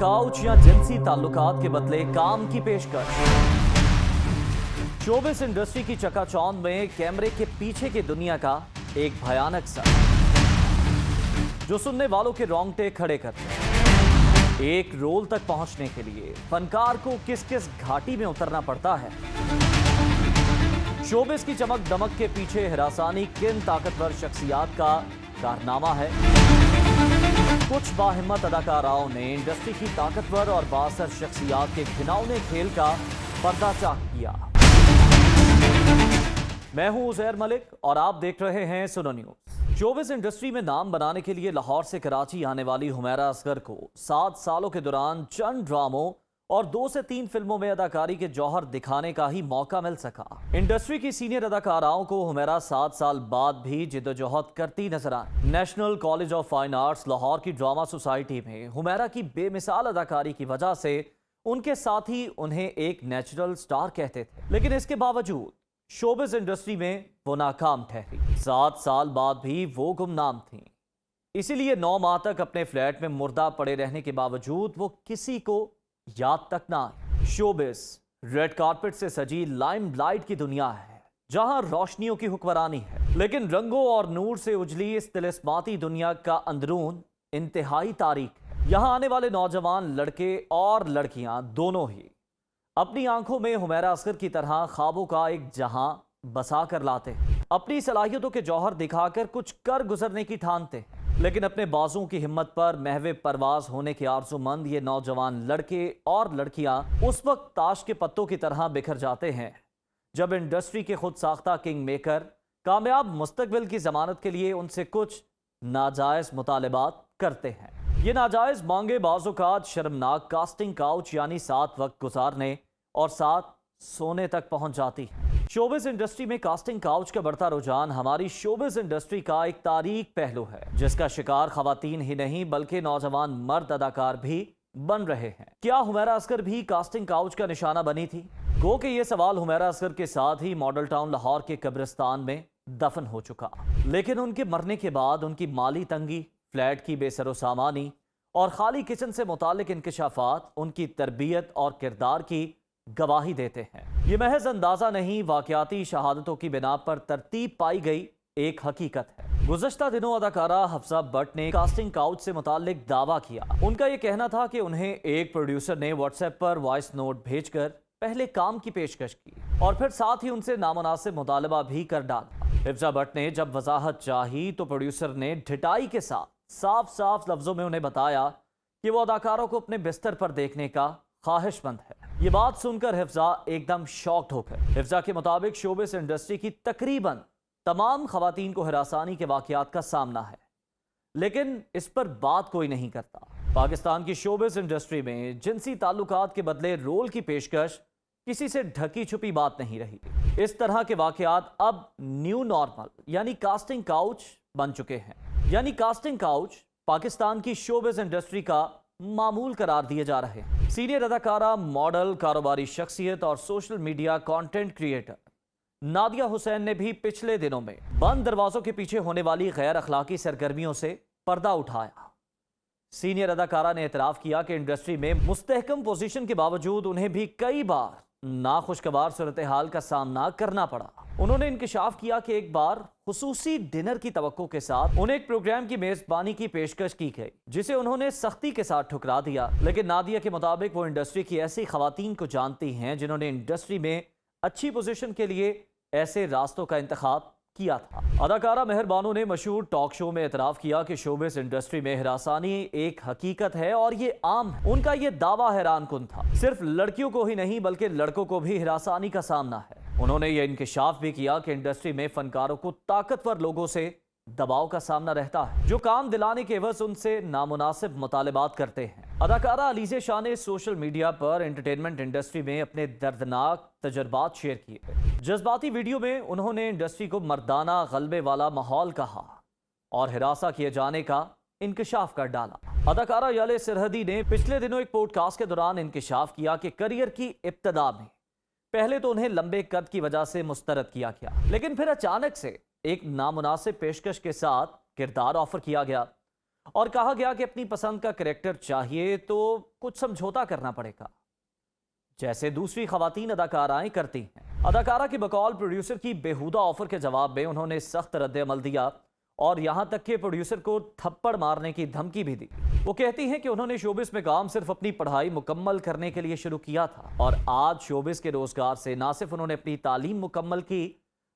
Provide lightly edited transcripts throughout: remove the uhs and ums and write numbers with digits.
Couch या जिनसी ताल्लुकात के बदले काम की पेशकश। शोबिस इंडस्ट्री की चकाचौंध में कैमरे के पीछे की दुनिया का एक भयानक सर जो सुनने वालों के रोंगटे खड़े करते हैं। एक रोल तक पहुंचने के लिए फनकार को किस किस घाटी में उतरना पड़ता है। शोबिस की चमक दमक के पीछे हिरासानी किन ताकतवर शख्सियात का कारनामा है। कुछ बाहिम्मत अदाकाराओं ने इंडस्ट्री की ताकतवर और बासर शख्सियात के घिनौने खेल का पर्दाचाक किया। मैं हूं उज़ैर मलिक और आप देख रहे हैं सुनो न्यूज़। शोबिस इंडस्ट्री में नाम बनाने के लिए लाहौर से कराची आने वाली हुमैरा असगर को 7 सालों के दौरान चंद ड्रामों और 2 से 3 फिल्मों में अदाकारी के जौहर दिखाने का ही मौका मिल सका। इंडस्ट्री की सीनियर अदाकाराओं को हुमैरा 7 साल बाद भी जिद्दोजहद करती नजर आई। National College of Fine Arts Lahore की ड्रामा सोसाइटी में हुमैरा की बेमिसाल अदाकारी की वजह से उनके साथी उन्हें एक नेचुरल स्टार कहते थे, लेकिन इसके बावजूद शोबिस इंडस्ट्री में वो नाकाम ठहरी। 7 साल बाद भी वो गुमनाम थी, इसीलिए 9 माह तक अपने फ्लैट में मुर्दा पड़े रहने के बावजूद वो किसी को याद तक ना आए। शोबिस रेड कारपेट से सजी लाइमलाइट की दुनिया है जहां रोशनियों की हुक्मरानी है, लेकिन रंगों और नूर से उजली इस तिलिस्माती दुनिया का अंदरून इंतहाई तारीक है। यहां आने वाले नौजवान लड़के और लड़कियां दोनों ही अपनी आंखों में हुमैरा असगर की तरह ख्वाबों का एक जहां बसा कर लाते हैं। अपनी सलाहियतों के जौहर दिखाकर कुछ कर गुजरने की ठानते हैं, लेकिन अपने बाजुओं की हिम्मत पर महवे परवाज होने के आरज़ूमंद ये नौजवान लड़के और लड़कियां उस वक्त ताश के पत्तों की तरह बिखर जाते हैं जब इंडस्ट्री के खुद साख्ता किंग मेकर कामयाब मुस्तकबिल की जमानत के लिए उनसे कुछ नाजायज मुतालबात करते हैं। ये नाजायज मांगे बाज़-ओ-क़ात शर्मनाक कास्टिंग काउच यानी 7 वक्त गुजारने और 7 सोने तक पहुंच जाती है। शोबिस इंडस्ट्री में कास्टिंग काउच का बढ़ता रुझान हमारी शोबिस इंडस्ट्री का एक तारीक पहलू है, जिसका शिकार खवातीन ही नहीं बल्कि नौजवान मर्द अदाकार भी बन रहे हैं। क्या हुमैरा असगर भी कास्टिंग काउच का निशाना बनी थी? गो कि ये सवाल हुमैरा असगर के साथ ही मॉडल टाउन लाहौर के कब्रिस्तान में दफन हो चुका, लेकिन उनके मरने के बाद उनकी माली तंगी, फ्लैट की बेसरो सामानी और खाली किचन से मुतालिक इंकशाफात उनकी तरबियत और किरदार की गवाही देते हैं। ये महज अंदाजा नहीं, वाकयाती शहादतों की बिना पर तरतीब पाई गई एक हकीकत है। गुज़श्ता दिनों अदाकारा हफ्सा भट्ट ने कास्टिंग काउच से मुतालिक दावा किया। उनका यह कहना था कि उन्हें एक प्रोड्यूसर ने व्हाट्सएप पर वॉइस नोट भेजकर पहले काम की पेशकश की और फिर साथ ही उनसे नामुनासिब मुतालबा भी कर डाला। हफ्सा भट्ट ने जब वजाहत चाही तो प्रोड्यूसर ने ढिठाई के साथ साफ साफ लफ्जों में उन्हें बताया कि वो अदाकारों को अपने बिस्तर पर देखने का ख्वाहिशमंद है। ये बात सुनकर हिफ्जा एकदम शॉक्ड हो गए। हिफ्जा के मुताबिक शोबिस इंडस्ट्री की तकरीबन तमाम खवातीन को हिरासानी के वाकयात का सामना है, लेकिन इस पर बात कोई नहीं करता। पाकिस्तान की शोबिस इंडस्ट्री में जिनसी ताल्लुकात के बदले रोल की पेशकश किसी से ढकी छुपी बात नहीं रही। इस तरह के वाकयात अब न्यू नॉर्मल यानी कास्टिंग काउच बन चुके हैं। यानी कास्टिंग काउच पाकिस्तान की शोबिस इंडस्ट्री का मामूल करार दिए जा रहे हैं। सीनियर अदाकारा, मॉडल, कारोबारी शख्सियत और social media content creator Nadia Hussain ने भी पिछले दिनों में बंद दरवाजों के पीछे होने वाली गैर अखलाकी सरगर्मियों से पर्दा उठाया। सीनियर अदाकारा ने एतराफ किया कि इंडस्ट्री में मुस्तहकम पोजीशन के बावजूद उन्हें भी कई बार नाखुशगवार सूरत हाल का सामना करना पड़ा। उन्होंने इंकशाफ किया कि एक बार खुसूसी डिनर की तवक्को के साथ उन्हें एक प्रोग्राम की मेजबानी की पेशकश की गई, जिसे उन्होंने सख्ती के साथ ठुकरा दिया। लेकिन नादिया के मुताबिक वो इंडस्ट्री की ऐसी खवातीन को जानती हैं जिन्होंने इंडस्ट्री में अच्छी पोजीशन के लिए ऐसे रास्तों का इंतखाब किया था। अदाकारा मेहरबानो ने मशहूर टॉक शो में एतराफ किया कि शोबिस इंडस्ट्री में हिरासानी एक हकीकत है और ये आम है। उनका ये दावा हैरान कुन था। सिर्फ लड़कियों को ही नहीं बल्कि लड़कों को भी हिरासानी का सामना है। उन्होंने ये इंकशाफ भी किया कि इंडस्ट्री में फनकारों को ताकतवर लोगों से दबाव का सामना रहता है, जो काम दिलाने के एवज उनसे नामुनासिब मुतालबात करते हैं। अदाकारा अलीज़े शाह ने सोशल मीडिया पर एंटरटेनमेंट इंडस्ट्री में अपने दर्दनाक तजुर्बात शेयर किए। जज्बाती वीडियो में उन्होंने इंडस्ट्री को मर्दाना गलबे वाला माहौल कहा और हिरासा किए जाने का इंकशाफ कर डाला। अदाकारा याले सरहदी ने पिछले दिनों एक पॉडकास्ट के दौरान इंकशाफ किया कि करियर की इब्तदा में पहले तो उन्हें लंबे कद की वजह से मुस्तरद किया गया, लेकिन फिर अचानक से एक नामुनासिब पेशकश के साथ किरदार ऑफर किया गया اور کہا گیا کہ اپنی پسند کا کریکٹر چاہیے تو کچھ سمجھوتا کرنا پڑے گا، جیسے دوسری خواتین اداکارائیں کرتی ہیں۔ اداکارہ کے بقول پروڈیوسر کی بیہودہ آفر کے جواب میں انہوں نے سخت رد عمل دیا اور یہاں تک کہ پروڈیوسر کو تھپڑ مارنے کی دھمکی بھی دی۔ وہ کہتی ہیں کہ انہوں نے شوبز میں کام صرف اپنی پڑھائی مکمل کرنے کے لیے شروع کیا تھا، اور آج شوبز کے روزگار سے نہ صرف انہوں نے اپنی تعلیم مکمل کی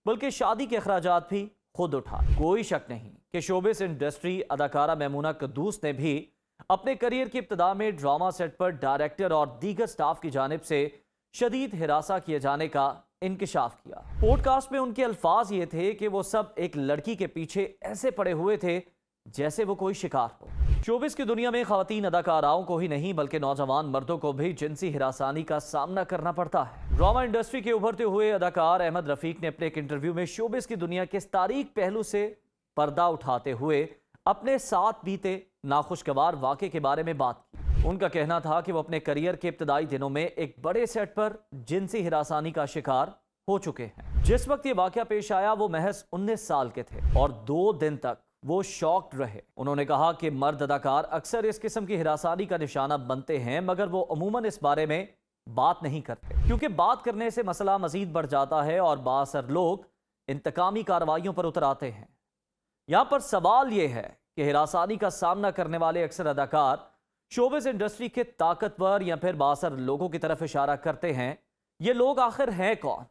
بلکہ شادی کے اخراجات بھی خود اٹھائے۔ کوئی شک نہیں کہ شوبز انڈسٹری اداکارہ میمونہ قدوس نے بھی اپنے کریئر کی ابتدا میں ڈرامہ سیٹ پر ڈائریکٹر اور دیگر سٹاف کی جانب سے شدید ہراساں کیے جانے کا انکشاف کیا۔ پوڈ کاسٹ میں ان کے الفاظ یہ تھے کہ وہ سب ایک لڑکی کے پیچھے ایسے پڑے ہوئے تھے جیسے وہ کوئی شکار ہو۔ شوبز کی دنیا میں خواتین اداکاراؤں کو ہی نہیں بلکہ نوجوان مردوں کو بھی جنسی ہراسانی کا سامنا کرنا پڑتا ہے۔ ڈرامہ انڈسٹری کے ابھرتے ہوئے اداکار احمد رفیق نے اپنے ایک انٹرویو میں شوبز کی دنیا کے اس تاریک پہلو سے پردہ اٹھاتے ہوئے اپنے ساتھ بیتے ناخوشگوار واقعے کے بارے میں بات کی۔ ان کا کہنا تھا کہ وہ اپنے کریئر کے ابتدائی دنوں میں ایک بڑے سیٹ پر جنسی ہراسانی کا شکار ہو چکے ہیں۔ جس وقت یہ واقعہ پیش آیا وہ محض 19 سال کے تھے اور 2 دن تک وہ شاکڈ رہے۔ انہوں نے کہا کہ مرد اداکار اکثر اس قسم کی ہراسانی کا نشانہ بنتے ہیں مگر وہ عموماً اس بارے میں بات نہیں کرتے، کیونکہ بات کرنے سے مسئلہ مزید بڑھ جاتا ہے اور بااثر لوگ انتقامی کارروائیوں پر اتر آتے ہیں۔ یہاں پر سوال یہ ہے کہ ہراسانی کا سامنا کرنے والے اکثر اداکار شوبز انڈسٹری کے طاقتور یا پھر بااثر لوگوں کی طرف اشارہ کرتے ہیں۔ یہ لوگ آخر ہیں کون؟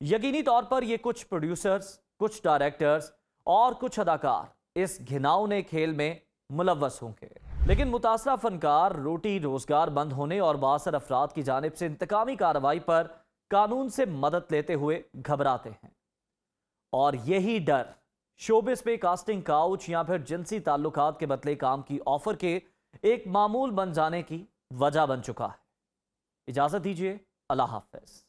یقینی طور پر یہ کچھ پروڈیوسرز، کچھ ڈائریکٹرز اور کچھ اداکار اس گھناؤنے کھیل میں ملوث ہوں گے، لیکن متاثرہ فنکار روٹی روزگار بند ہونے اور بااثر افراد کی جانب سے انتقامی کارروائی پر قانون سے مدد لیتے ہوئے گھبراتے ہیں، اور یہی ڈر شوبز پہ کاسٹنگ کاؤچ یا پھر جنسی تعلقات کے بدلے کام کی آفر کے ایک معمول بن جانے کی وجہ بن چکا ہے۔ اجازت دیجیے، اللہ حافظ۔